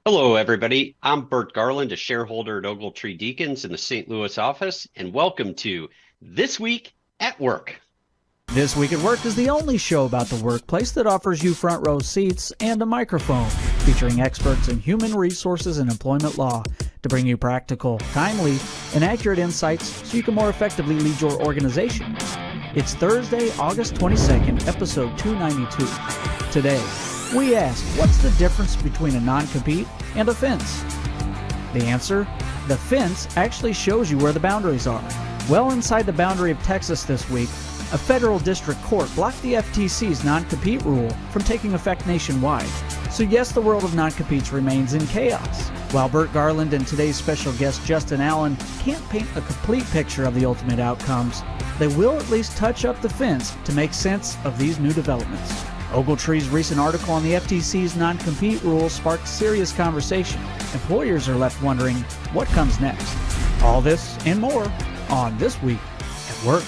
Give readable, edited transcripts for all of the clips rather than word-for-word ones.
Hello, everybody. I'm Burt Garland, a shareholder at Ogletree Deacons in the St. Louis office, and welcome to This Week at Work. This Week at Work is the only show about the workplace that offers you front row seats and a microphone, featuring experts in human resources and employment law to bring you practical, timely, and accurate insights so you can more effectively lead your organization. It's Thursday, August 22nd, episode 292. Today, we ask, what's the difference between a non-compete and a fence? The answer? The fence actually shows you where the boundaries are. Well inside the boundary of Texas this week, a federal district court blocked the FTC's non-compete rule from taking effect nationwide. So yes, the world of non-competes remains in chaos. While Burt Garland and today's special guest Justin Allen can't paint a complete picture of the ultimate outcomes, they will at least touch up the fence to make sense of these new developments. Ogletree's recent article on the FTC's non-compete rule sparked serious conversation. Employers are left wondering what comes next. All this and more on This Week at Work.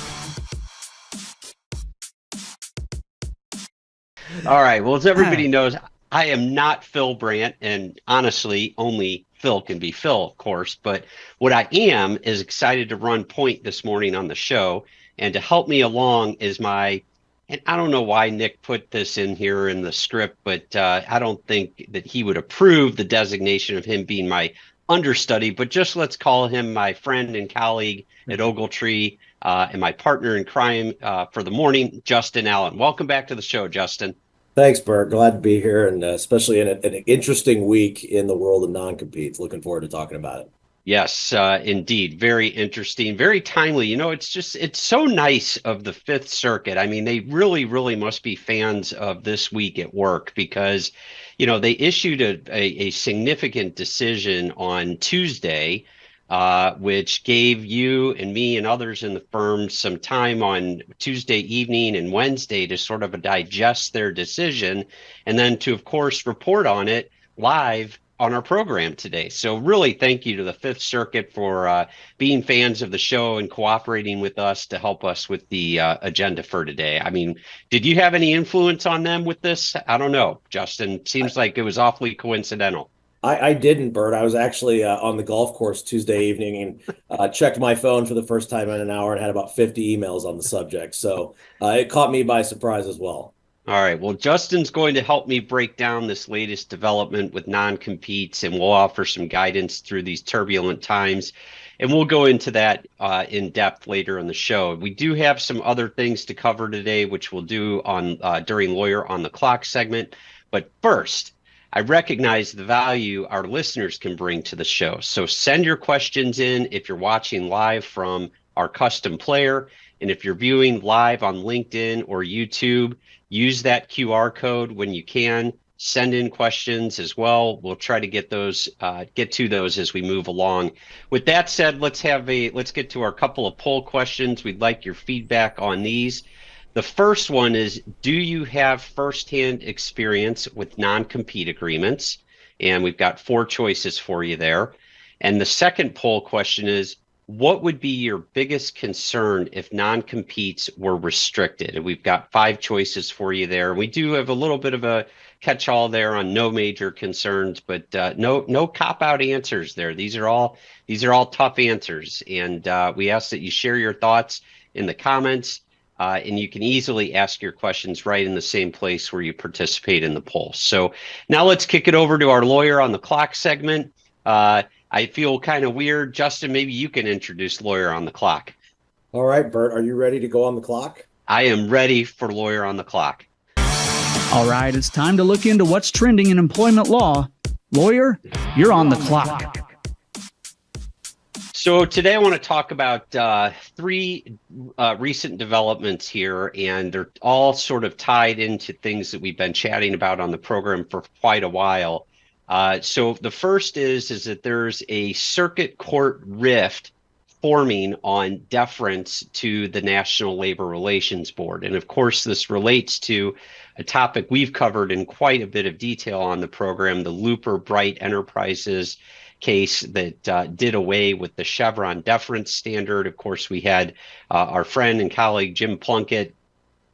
All right. Well, as everybody knows, I am not Phil Brandt, and honestly, only Phil can be Phil, of course. But what I am is excited to run point this morning on the show, and to help me along is and I don't know why Nick put this in here in the script, but I don't think that he would approve the designation of him being my understudy, but just let's call him my friend and colleague at Ogletree and my partner in crime for the morning, Justin Allen. Welcome back to the show, Justin. Thanks, Bert. Glad to be here, and especially in an interesting week in the world of non-competes. Looking forward to talking about it. Yes, indeed. Very interesting, very timely. You know, it's so nice of the Fifth Circuit. I mean, they really must be fans of This Week at Work because, you know, they issued a significant decision on Tuesday, which gave you and me and others in the firm some time on Tuesday evening and Wednesday to sort of digest their decision and then to, of course, report on it live on our program today. So really thank you to the Fifth Circuit for being fans of the show and cooperating with us to help us with the agenda for today. I mean, did you have any influence on them with this? I don't know, Justin. Seems like it was awfully coincidental. I didn't, Bert. I was actually on the golf course Tuesday evening and checked my phone for the first time in an hour and had about 50 emails on the subject. So it caught me by surprise as well. All right. Well, Justin's going to help me break down this latest development with non-competes, and we'll offer some guidance through these turbulent times. And we'll go into that in depth later in the show. We do have some other things to cover today, which we'll do on during Lawyer on the Clock segment. But first, I recognize the value our listeners can bring to the show. So send your questions in if you're watching live from our custom player. And if you're viewing live on LinkedIn or YouTube, use that QR code when you can. Send in questions as well. We'll try to get to those as we move along. With that said, let's get to our couple of poll questions. We'd like your feedback on these. The first one is, do you have firsthand experience with non-compete agreements? And we've got 4 choices for you there. And the second poll question is, what would be your biggest concern if non-competes were restricted? And we've got 5 choices for you there. We do have a little bit of a catch-all there on no major concerns, but no cop-out answers there. These are all tough answers, and we ask that you share your thoughts in the comments, and you can easily ask your questions right in the same place where you participate in the poll. So now let's kick it over to our Lawyer on the Clock segment. I feel kind of weird. Justin, maybe you can introduce Lawyer on the Clock. All right, Bert, are you ready to go on the clock? I am ready for Lawyer on the Clock. All right, it's time to look into what's trending in employment law. Lawyer, you're on the clock. So today I want to talk about 3 recent developments here, and they're all sort of tied into things that we've been chatting about on the program for quite a while. So the first is that there's a circuit court rift forming on deference to the National Labor Relations Board. And of course, this relates to a topic we've covered in quite a bit of detail on the program, the Looper Bright Enterprises case that did away with the Chevron deference standard. Of course, we had our friend and colleague Jim Plunkett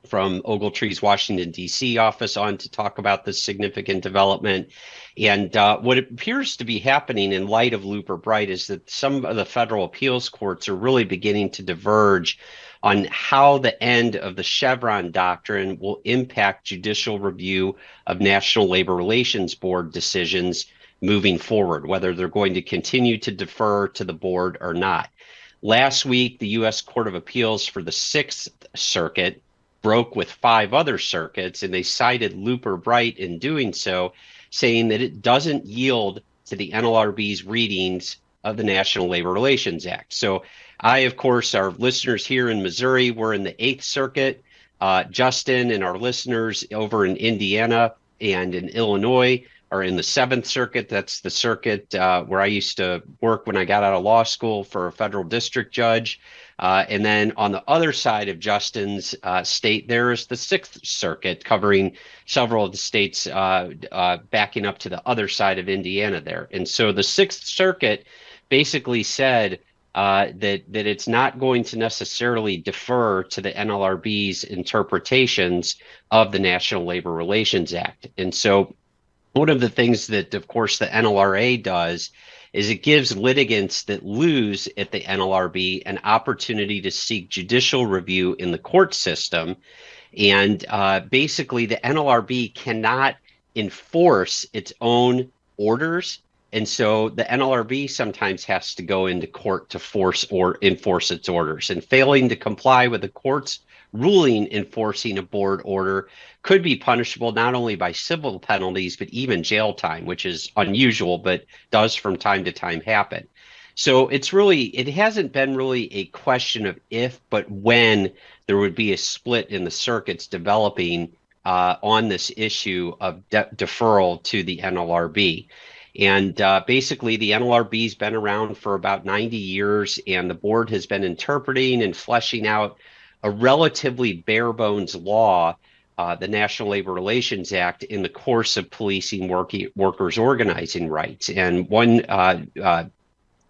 from Ogletree's Washington, D.C. office on to talk about this significant development. And what appears to be happening in light of Looper Bright is that some of the federal appeals courts are really beginning to diverge on how the end of the Chevron doctrine will impact judicial review of National Labor Relations Board decisions moving forward, whether they're going to continue to defer to the board or not. Last week, the U.S. Court of Appeals for the Sixth Circuit broke with 5 other circuits, and they cited Looper Bright in doing so, saying that it doesn't yield to the NLRB's readings of the National Labor Relations Act. So I, of course, our listeners here in Missouri, we're in the 8th Circuit. Justin and our listeners over in Indiana and in Illinois are in the 7th Circuit. That's the circuit where I used to work when I got out of law school for a federal district judge. And then on the other side of Justin's state, there is the 6th Circuit, covering several of the states backing up to the other side of Indiana there. And so the 6th Circuit basically said that it's not going to necessarily defer to the NLRB's interpretations of the National Labor Relations Act. And so one of the things that, of course, the NLRA does is it gives litigants that lose at the NLRB an opportunity to seek judicial review in the court system. And basically, the NLRB cannot enforce its own orders. And so the NLRB sometimes has to go into court to force or enforce its orders. And failing to comply with the court's ruling enforcing a board order could be punishable not only by civil penalties, but even jail time, which is unusual, but does from time to time happen. So it hasn't been really a question of if, but when there would be a split in the circuits developing on this issue of deferral to the NLRB. And basically, the NLRB's been around for about 90 years, and the board has been interpreting and fleshing out a relatively bare bones law, the National Labor Relations Act, in the course of policing workers' organizing rights. And one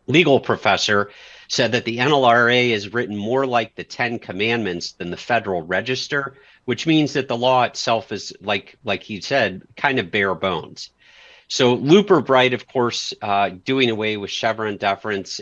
legal professor said that the NLRA is written more like the 10 Commandments than the Federal Register, which means that the law itself is, like he said, kind of bare bones. So Looper Bright, of course, doing away with Chevron deference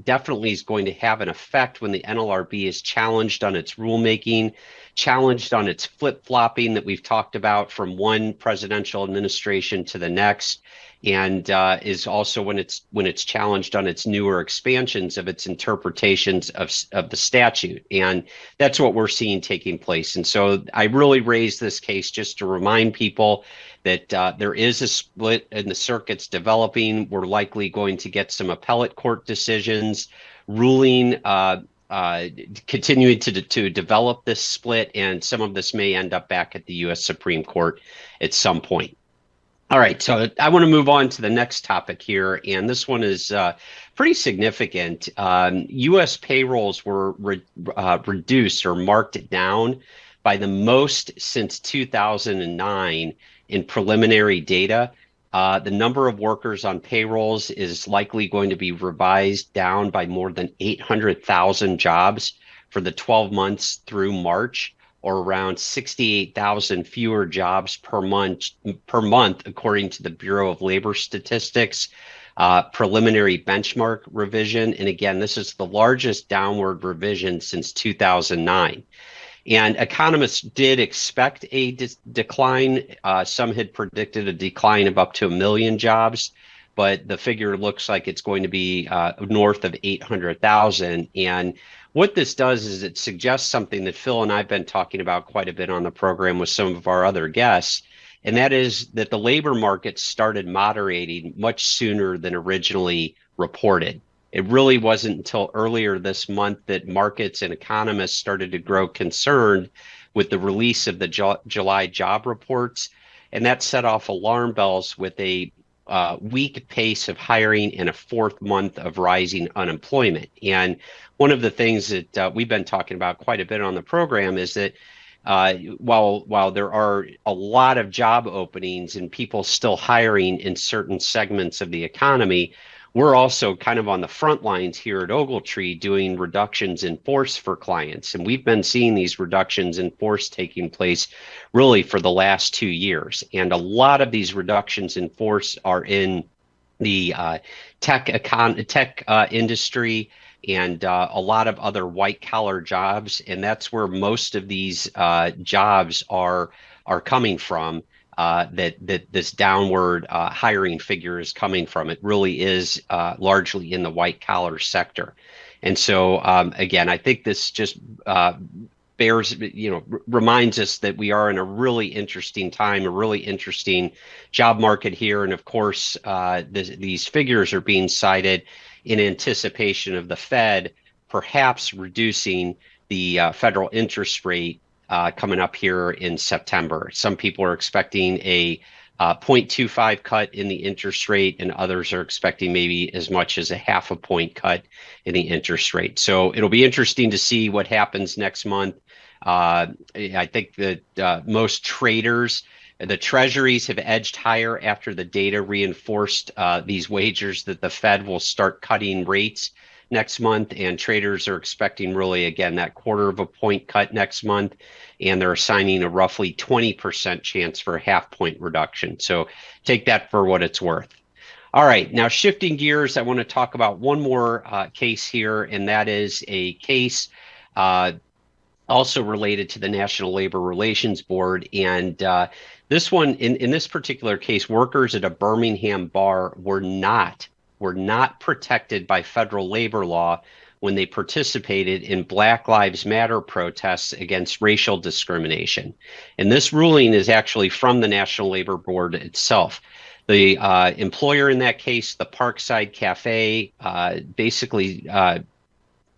definitely is going to have an effect when the NLRB is challenged on its rulemaking, challenged on its flip-flopping that we've talked about from one presidential administration to the next, and is also when it's challenged on its newer expansions of its interpretations of the statute. And that's what we're seeing taking place. And so I really raised this case just to remind people that there is a split in the circuits developing. We're likely going to get some appellate court decisions ruling, continuing to develop this split, and some of this may end up back at the U.S. Supreme Court at some point. All right, so I want to move on to the next topic here, and this one is pretty significant. U.S. payrolls were reduced or marked down by the most since 2009 in preliminary data. The number of workers on payrolls is likely going to be revised down by more than 800,000 jobs for the 12 months through March, or around 68,000 fewer jobs per month, according to the Bureau of Labor Statistics preliminary benchmark revision. And again, this is the largest downward revision since 2009. And economists did expect a decline. Some had predicted a decline of up to 1 million jobs, but the figure looks like it's going to be north of 800,000. And what this does is it suggests something that Phil and I have been talking about quite a bit on the program with some of our other guests, and that is that the labor market started moderating much sooner than originally reported. It really wasn't until earlier this month that markets and economists started to grow concerned with the release of the July job reports, and that set off alarm bells with a weak pace of hiring and a 4th month of rising unemployment. And one of the things that we've been talking about quite a bit on the program is that while there are a lot of job openings and people still hiring in certain segments of the economy, we're also kind of on the front lines here at Ogletree doing reductions in force for clients. And we've been seeing these reductions in force taking place really for the last 2 years. And a lot of these reductions in force are in the tech industry and a lot of other white collar jobs. And that's where most of these jobs are coming from. That this downward hiring figure is coming from. It really is largely in the white collar sector. And so, again, I think this just reminds us that we are in a really interesting time, a really interesting job market here. And of course, these figures are being cited in anticipation of the Fed perhaps reducing the federal interest rate coming up here in September. Some people are expecting a 0.25 cut in the interest rate, and others are expecting maybe as much as a 0.5 point cut in the interest rate. So it'll be interesting to see what happens next month. I think that most traders, the treasuries have edged higher after the data reinforced these wagers that the Fed will start cutting rates next month, and traders are expecting really, again, that 0.25 point cut next month, and they're assigning a roughly 20% chance for a 0.5 point reduction. So take that for what it's worth. All right, now shifting gears, I want to talk about one more case here, and that is a case also related to the National Labor Relations Board. And this one, in this particular case, workers at a Birmingham bar were not protected by federal labor law when they participated in Black Lives Matter protests against racial discrimination. And this ruling is actually from the National Labor Board itself. The employer in that case, the Parkside Cafe, basically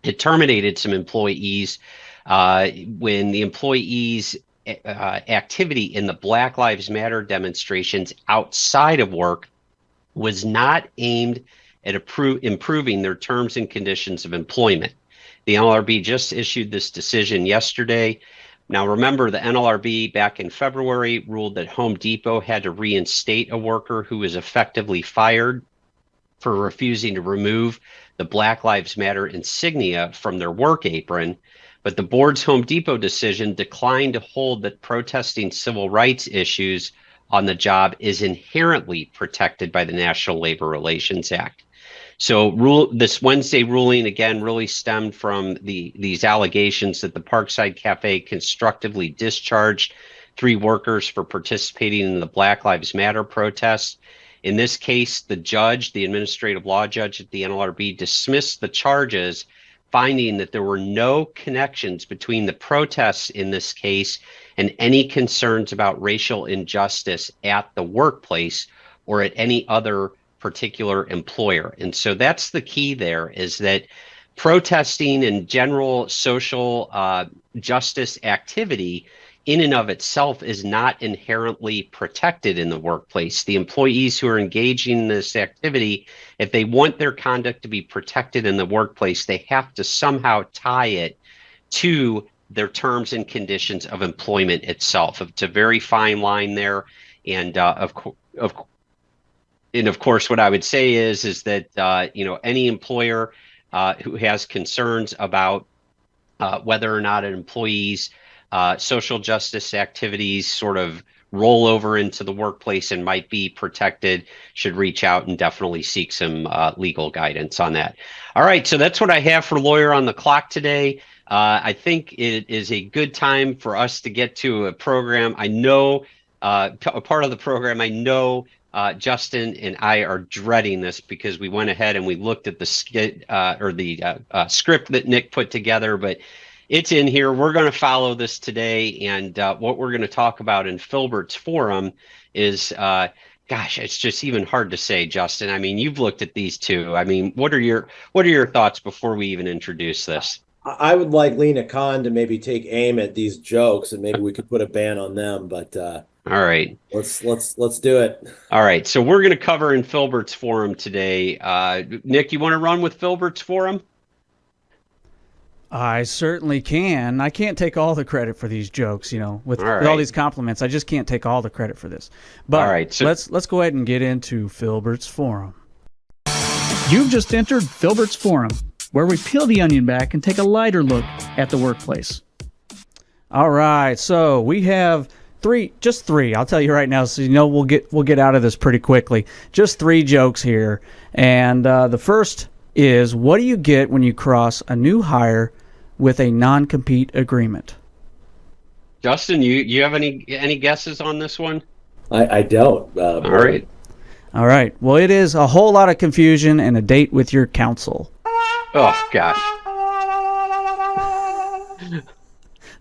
it terminated some employees when the employees' activity in the Black Lives Matter demonstrations outside of work was not aimed at improving their terms and conditions of employment. The NLRB just issued this decision yesterday. Now, remember, the NLRB back in February ruled that Home Depot had to reinstate a worker who was effectively fired for refusing to remove the Black Lives Matter insignia from their work apron. But the board's Home Depot decision declined to hold that protesting civil rights issues on the job is inherently protected by the National Labor Relations Act. So this Wednesday ruling, again, really stemmed from these allegations that the Parkside Cafe constructively discharged 3 workers for participating in the Black Lives Matter protests. In this case, the judge, the administrative law judge at the NLRB, dismissed the charges, finding that there were no connections between the protests in this case and any concerns about racial injustice at the workplace or at any other particular employer. And so that's the key there, is that protesting and general social justice activity in and of itself is not inherently protected in the workplace. The employees who are engaging in this activity, if they want their conduct to be protected in the workplace, they have to somehow tie it to their terms and conditions of employment itself. It's a very fine line there. And of course, what I would say is that any employer who has concerns about whether or not an employee's social justice activities sort of roll over into the workplace and might be protected should reach out and definitely seek some legal guidance on that. All right, so that's what I have for Lawyer on the Clock today. I think it is a good time for us to get to a program. I know a part of the program, I know Justin and I are dreading this because we went ahead and we looked at the script that Nick put together, but it's in here. We're going to follow this today, and what we're going to talk about in Filbert's forum is, gosh, it's just even hard to say, Justin. I mean, you've looked at these two. I mean, what are your thoughts before we even introduce this? I would like Lena Khan to maybe take aim at these jokes, and maybe we could put a ban on them. But all right, let's do it. All right, so we're going to cover in Filbert's forum today. Nick, you want to run with Filbert's forum? I certainly can. I can't take all the credit for these jokes, with all these compliments. I just can't take all the credit for this. But all right, so let's go ahead and get into Filbert's forum. You've just entered Filbert's Forum, where we peel the onion back and take a lighter look at the workplace. All right, so we have just three. I'll tell you right now, so you know we'll get out of this pretty quickly. Just three jokes here, and the first is, what do you get when you cross a new hire with a non-compete agreement? Justin, you have any guesses on this one? I don't. All right. All right. Well, it is a whole lot of confusion and a date with your counsel. Oh, gosh.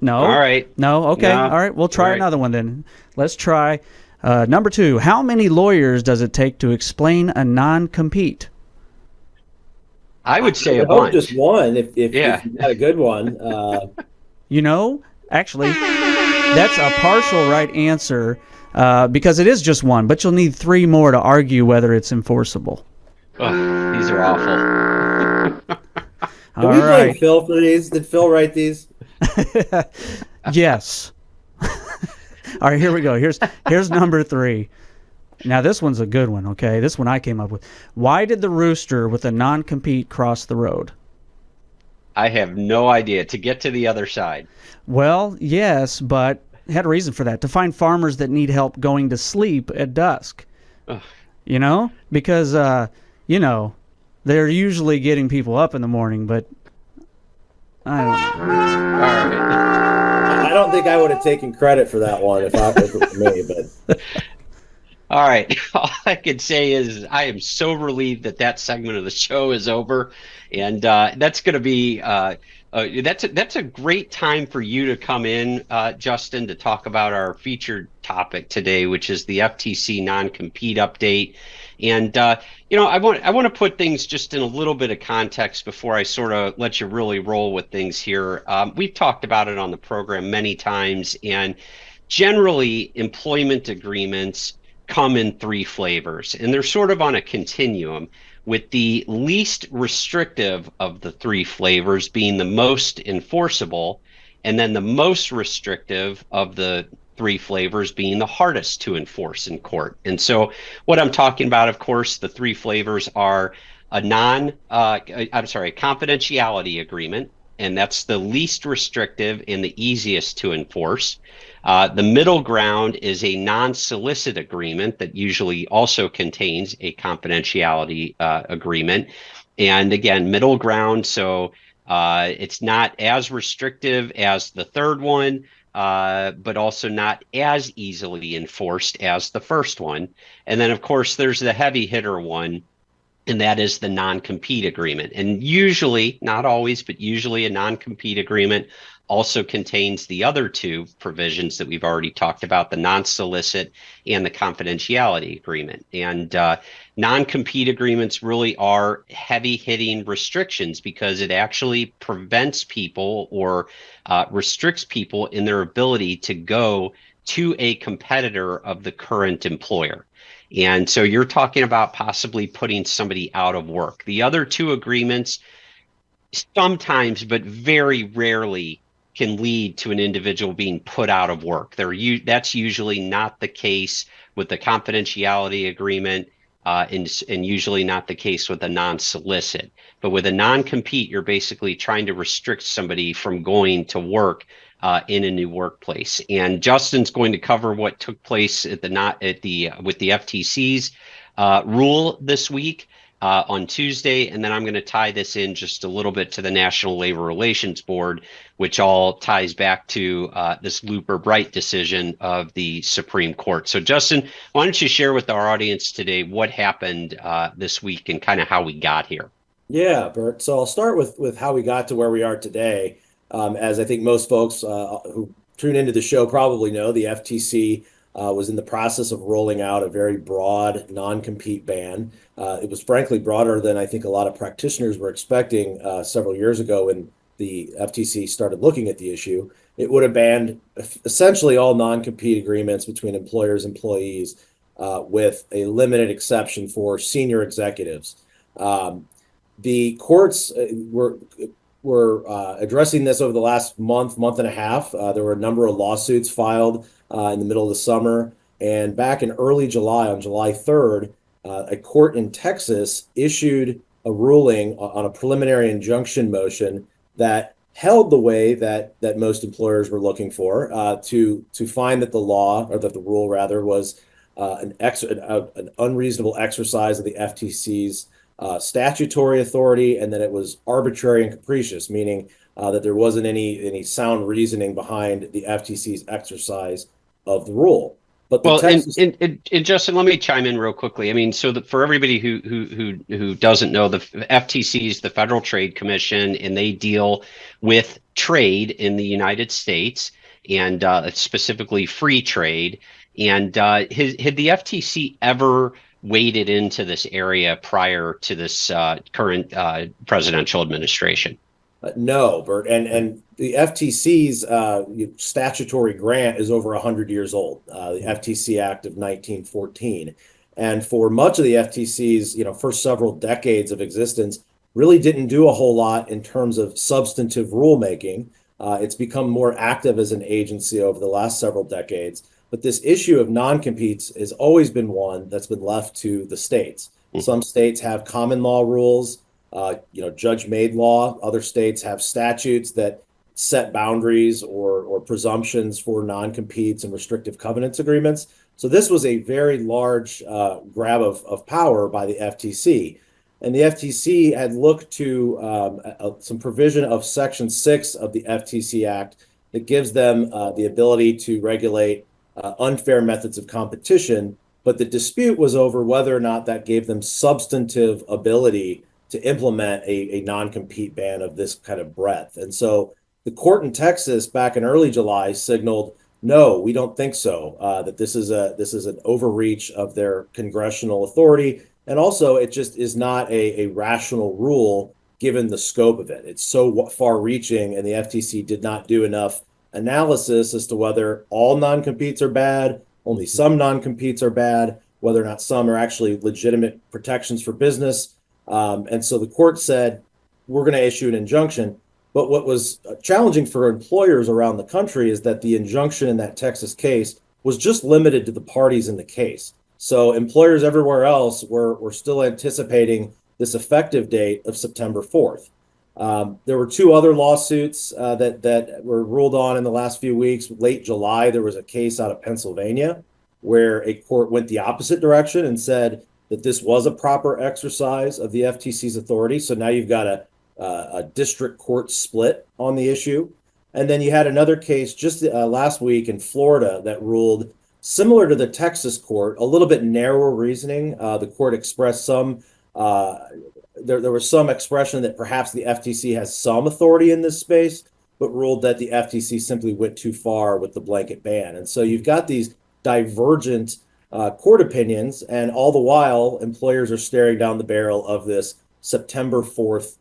No. All right. No. Okay. No. All right. We'll try another one then. Let's try number 2. How many lawyers does it take to explain a non-compete? I would say I a hope bunch. just one. If you got a good one. You know, actually, that's a partial right answer because it is just one, but you'll need 3 more to argue whether it's enforceable. Oh, these are awful. Did we blame Phil for these? Did Phil write these? Yes. All right, here we go. Here's number 3. Now, this one's a good one, okay? This one I came up with. Why did the rooster with a non-compete cross the road? I have no idea. To get to the other side. Well, yes, but it had a reason for that. To find farmers that need help going to sleep at dusk. Ugh. You know? Because, they're usually getting people up in the morning, but I don't know. All right. I don't think I would have taken credit for that one if it was me, but... All right. All I can say is I am so relieved that segment of the show is over, and that's going to be that's a great time for you to come in, Justin, to talk about our featured topic today, which is the FTC non-compete update. And I want to put things just in a little bit of context before I sort of let you really roll with things here. We've talked about it on the program many times, and generally employment agreements come in 3 flavors, and they're sort of on a continuum, with the least restrictive of the 3 flavors being the most enforceable, and then the most restrictive of the 3 flavors being the hardest to enforce in court. And so what I'm talking about, of course, the 3 flavors are a confidentiality agreement, and that's the least restrictive and the easiest to enforce. The middle ground is a non-solicit agreement that usually also contains a confidentiality agreement. And again, middle ground, so it's not as restrictive as the third one, but also not as easily enforced as the first one. And then, of course, there's the heavy hitter one, and that is the non-compete agreement. And usually, not always, but usually a non-compete agreement also contains the other 2 provisions that we've already talked about, the non-solicit and the confidentiality agreement. And non-compete agreements really are heavy-hitting restrictions because it actually prevents people or restricts people in their ability to go to a competitor of the current employer. And so you're talking about possibly putting somebody out of work. The other 2 agreements sometimes, but very rarely, can lead to an individual being put out of work. That's usually not the case with the confidentiality agreement, and usually not the case with a non-solicit. But with a non-compete, you're basically trying to restrict somebody from going to work in a new workplace. And Justin's going to cover what took place with the FTC's rule this week on Tuesday, and then I'm going to tie this in just a little bit to the National Labor Relations Board, which all ties back to this Looper-Bright decision of the Supreme Court. So, Justin, why don't you share with our audience today what happened this week and kind of how we got here? Yeah, Burt. So I'll start with how we got to where we are today. As I think most folks who tune into the show probably know, the FTC was in the process of rolling out a very broad non-compete ban. It was frankly broader than I think a lot of practitioners were expecting several years ago when the FTC started looking at the issue. It would have banned essentially all non-compete agreements between employers and employees with a limited exception for senior executives. The courts were addressing this over the last month and a half. There were a number of lawsuits filed in the middle of the summer. And back in early July, on July 3rd, a court in Texas issued a ruling on a preliminary injunction motion that held the way that most employers were looking for, to find that the law, or that the rule rather, was an unreasonable exercise of the FTC's statutory authority, and that it was arbitrary and capricious, meaning that there wasn't any sound reasoning behind the FTC's exercise of the rule. But the Well, Texas, and Justin, let me chime in real quickly. I mean, so that for everybody who doesn't know, the FTC is the Federal Trade Commission, and they deal with trade in the United States, and specifically free trade. And had the FTC ever waded into this area prior to this current presidential administration? no, Bert, and the FTC's statutory grant is over 100 years old, the FTC Act of 1914. And for much of the FTC's, first several decades of existence, really didn't do a whole lot in terms of substantive rulemaking. It's become more active as an agency over the last several decades. But this issue of non-competes has always been one that's been left to the states. Some states have common law rules, judge-made law. Other states have statutes that set boundaries or presumptions for non-competes and restrictive covenants agreements. So this was a very large grab of power by the FTC. And the FTC had looked to some provision of Section 6 of the FTC Act that gives them the ability to regulate unfair methods of competition. But the dispute was over whether or not that gave them substantive ability to implement a non-compete ban of this kind of breadth. And so the court in Texas back in early July signaled, no, we don't think so, that this is an overreach of their congressional authority. And also, it just is not a rational rule given the scope of it. It's so far-reaching, and the FTC did not do enough analysis as to whether all non-competes are bad, only some non-competes are bad, whether or not some are actually legitimate protections for business. And so the court said, we're going to issue an injunction. But what was challenging for employers around the country is that the injunction in that Texas case was just limited to the parties in the case. So employers everywhere else were still anticipating this effective date of September 4th. There were two other lawsuits that were ruled on in the last few weeks. Late July, there was a case out of Pennsylvania where a court went the opposite direction and said that this was a proper exercise of the FTC's authority. So now you've got a district court split on the issue. And then you had another case just last week in Florida that ruled similar to the Texas court, a little bit narrower reasoning. The court expressed some, there was some expression that perhaps the FTC has some authority in this space, but ruled that the FTC simply went too far with the blanket ban. And so you've got these divergent court opinions, and all the while, employers are staring down the barrel of this September 4th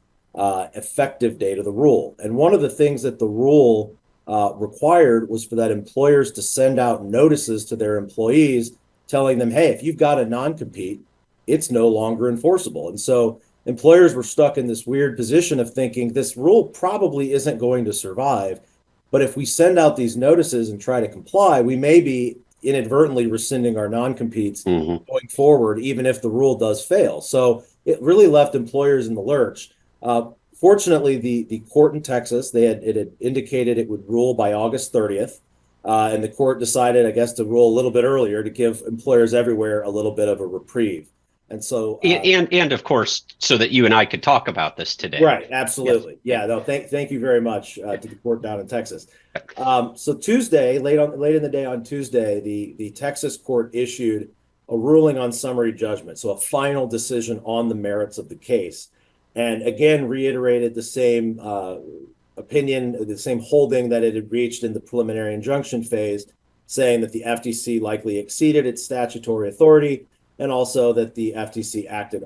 effective date of the rule. And one of the things that the rule required was for that employers to send out notices to their employees telling them, hey, if you've got a non-compete, it's no longer enforceable. And so employers were stuck in this weird position of thinking this rule probably isn't going to survive. But if we send out these notices and try to comply, we may be inadvertently rescinding our non-competes going forward, even if the rule does fail. So it really left employers in the lurch. Fortunately, the court in Texas, it had indicated it would rule by August 30th. And the court decided, I guess, to rule a little bit earlier to give employers everywhere a little bit of a reprieve. And so, and of course, so that you and I could talk about this today. Right. Absolutely. Yes. Yeah. No, thank you very much to the court down in Texas. So Tuesday, late in the day on Tuesday, the Texas court issued a ruling on summary judgment. So a final decision on the merits of the case. And again, reiterated the same opinion, the same holding that it had reached in the preliminary injunction phase, saying that the FTC likely exceeded its statutory authority, and also that the FTC acted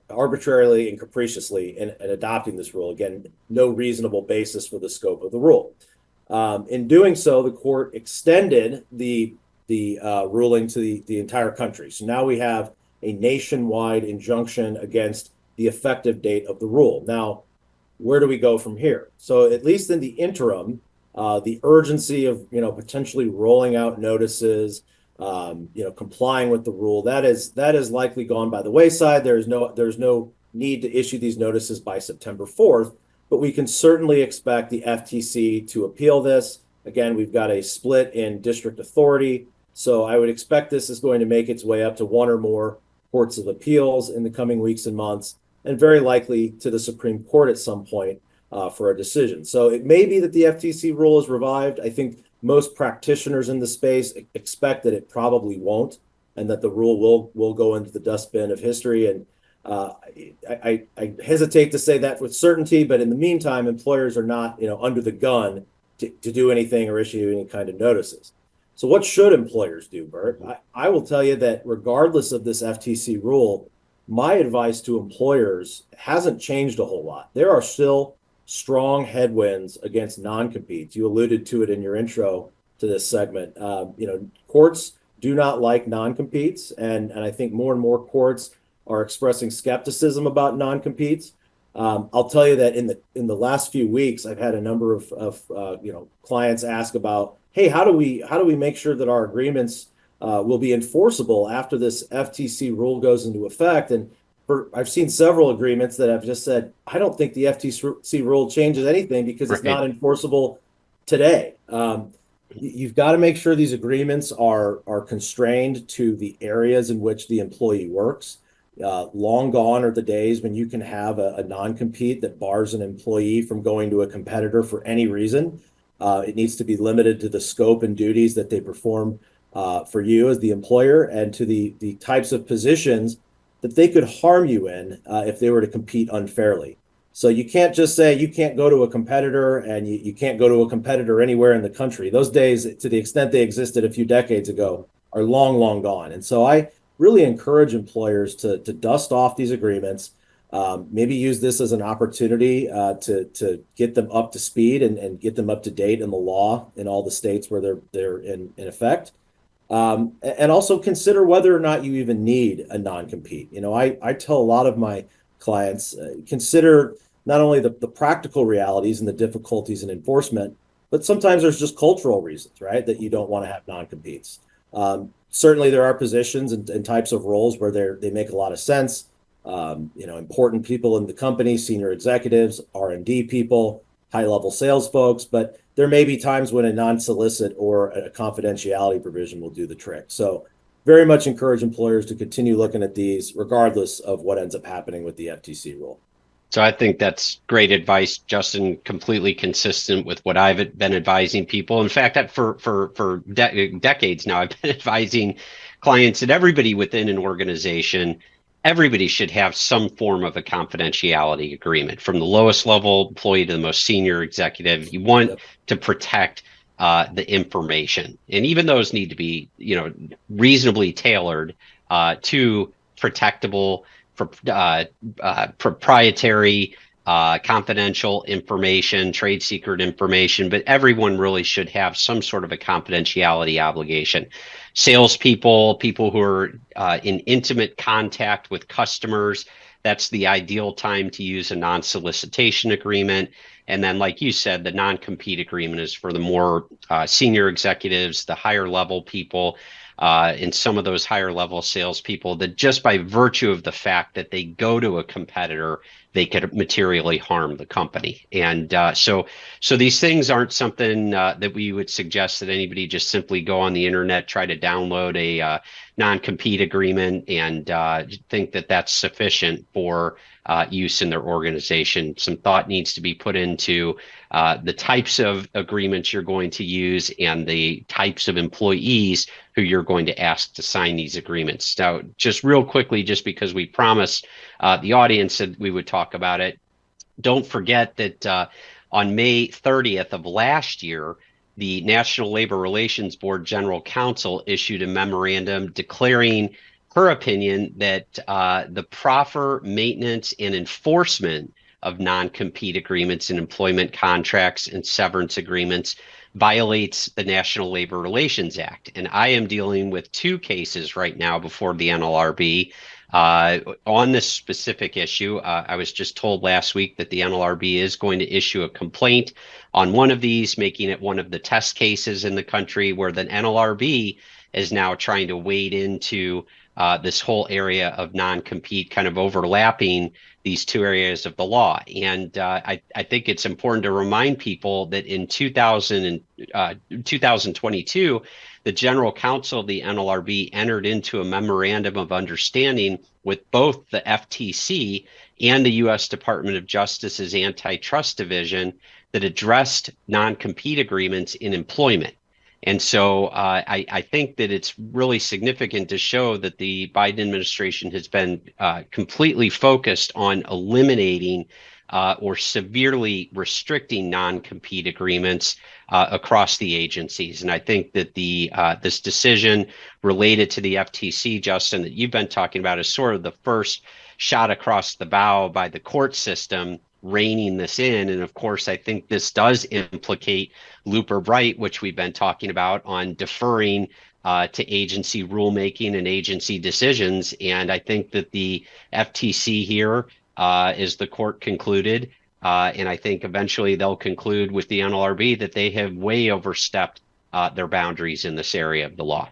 arbitrarily and capriciously in adopting this rule. Again, no reasonable basis for the scope of the rule. In doing so, the court extended the ruling to the entire country. So now we have a nationwide injunction against the effective date of the rule. Now, where do we go from here? So at least in the interim, the urgency of potentially rolling out notices, complying with the rule, that is likely gone by the wayside. There's no need to issue these notices by September 4th, but we can certainly expect the FTC to appeal this. Again, we've got a split in district authority, so I would expect this is going to make its way up to one or more courts of appeals in the coming weeks and months, and very likely to the Supreme Court at some point for a decision. So it may be that the FTC rule is revived. I think most practitioners in the space expect that it probably won't, and that the rule will go into the dustbin of history. And I hesitate to say that with certainty, but in the meantime, employers are not under the gun to do anything or issue any kind of notices. So what should employers do, Burt? I will tell you that regardless of this FTC rule, my advice to employers hasn't changed a whole lot. There are still strong headwinds against non-competes. You alluded to it in your intro to this segment. Courts do not like non-competes, and I think more and more courts are expressing skepticism about non-competes. I'll tell you that in the last few weeks, I've had a number of clients ask about, hey, how do we make sure that our agreements will be enforceable after this FTC rule goes into effect? And I've seen several agreements that have just said, I don't think the FTC rule changes anything because it's not enforceable today. You've got to make sure these agreements are constrained to the areas in which the employee works. Long gone are the days when you can have a non-compete that bars an employee from going to a competitor for any reason. It needs to be limited to the scope and duties that they perform for you as the employer, and to the types of positions that they could harm you in if they were to compete unfairly. So you can't just say you can't go to a competitor, and you can't go to a competitor anywhere in the country. Those days, to the extent they existed a few decades ago, are long, long gone. And so I really encourage employers to dust off these agreements, maybe use this as an opportunity to get them up to speed and get them up to date in the law in all the states where they're in effect. And also consider whether or not you even need a non-compete. I tell a lot of my clients, consider not only the practical realities and the difficulties in enforcement, but sometimes there's just cultural reasons, right, that you don't want to have non-competes. Certainly there are positions and types of roles where they make a lot of sense. Important people in the company, senior executives, R&D people, high-level sales folks, but there may be times when a non-solicit or a confidentiality provision will do the trick. So very much encourage employers to continue looking at these regardless of what ends up happening with the FTC rule. So I think that's great advice, Justin, completely consistent with what I've been advising people. In fact, for decades now, I've been advising clients and everybody within an organization, everybody should have some form of a confidentiality agreement, from the lowest level employee to the most senior executive. You want to protect the information, and even those need to be, reasonably tailored to protectable, proprietary, confidential information, trade secret information. But everyone really should have some sort of a confidentiality obligation. Salespeople, people who are in intimate contact with customers, that's the ideal time to use a non-solicitation agreement. And then, like you said, the non-compete agreement is for the more senior executives, the higher level people, and some of those higher level salespeople that just by virtue of the fact that they go to a competitor, they could materially harm the company. And so these things aren't something that we would suggest that anybody just simply go on the internet, try to download a non-compete agreement and think that that's sufficient for use in their organization. Some thought needs to be put into the types of agreements you're going to use and the types of employees who you're going to ask to sign these agreements. Now, just real quickly, just because we promised the audience that we would talk about it, don't forget that on May 30th of last year, the National Labor Relations Board General Counsel issued a memorandum declaring her opinion that the proper maintenance and enforcement of non-compete agreements and employment contracts and severance agreements violates the National Labor Relations Act. And I am dealing with two cases right now before the NLRB on this specific issue. I was just told last week that the NLRB is going to issue a complaint on one of these, making it one of the test cases in the country where the NLRB is now trying to wade into this whole area of non-compete, kind of overlapping these two areas of the law. And I think it's important to remind people that in 2022, the General Counsel of the NLRB entered into a memorandum of understanding with both the FTC and the U.S. Department of Justice's Antitrust Division that addressed non-compete agreements in employment. And so I think that it's really significant to show that the Biden administration has been completely focused on eliminating or severely restricting non-compete agreements across the agencies. And I think that this decision related to the FTC, Justin, that you've been talking about is sort of the first shot across the bow by the court system reining this in. And of course, I think this does implicate Looper Bright, which we've been talking about, on deferring to agency rulemaking and agency decisions. And I think that the FTC here, as the court concluded, and I think eventually they'll conclude with the NLRB, that they have way overstepped their boundaries in this area of the law.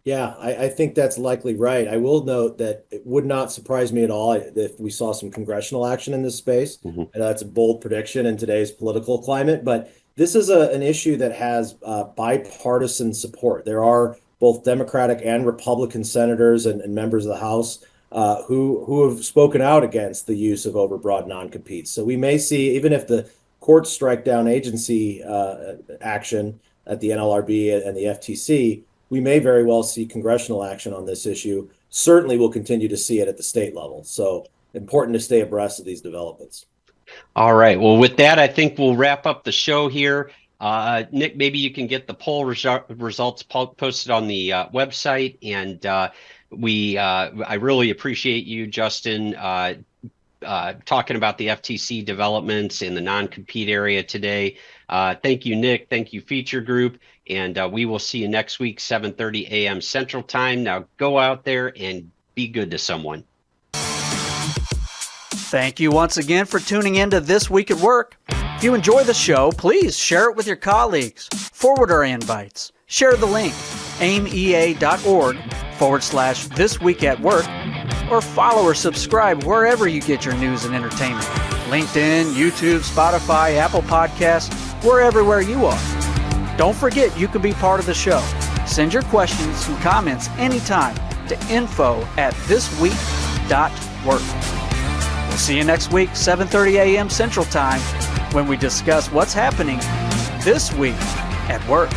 Yeah, I think that's likely right. I will note that it would not surprise me at all if we saw some congressional action in this space. Mm-hmm. And that's a bold prediction in today's political climate. But this is an issue that has bipartisan support. There are both Democratic and Republican senators and members of the House who have spoken out against the use of overbroad non-competes. So we may see, even if the courts strike down agency action at the NLRB and the FTC, we may very well see congressional action on this issue. Certainly we'll continue to see it at the state level. So important to stay abreast of these developments. All right. Well, with that, I think we'll wrap up the show here. Nick, maybe you can get the poll results posted on the website. And I really appreciate you, Justin, talking about the FTC developments in the non-compete area today. Thank you, Nick. Thank you, Feature Group. And we will see you next week, 7:30 a.m. Central Time. Now go out there and be good to someone. Thank you once again for tuning in to This Week at Work. If you enjoy the show, please share it with your colleagues. Forward our invites. Share the link, aimea.org/This Week at Work, or follow or subscribe wherever you get your news and entertainment. LinkedIn, YouTube, Spotify, Apple Podcasts, we're everywhere you are. Don't forget you can be part of the show. Send your questions and comments anytime to info@thisweek.work. We'll see you next week, 7:30 a.m. Central Time, when we discuss what's happening this week at work.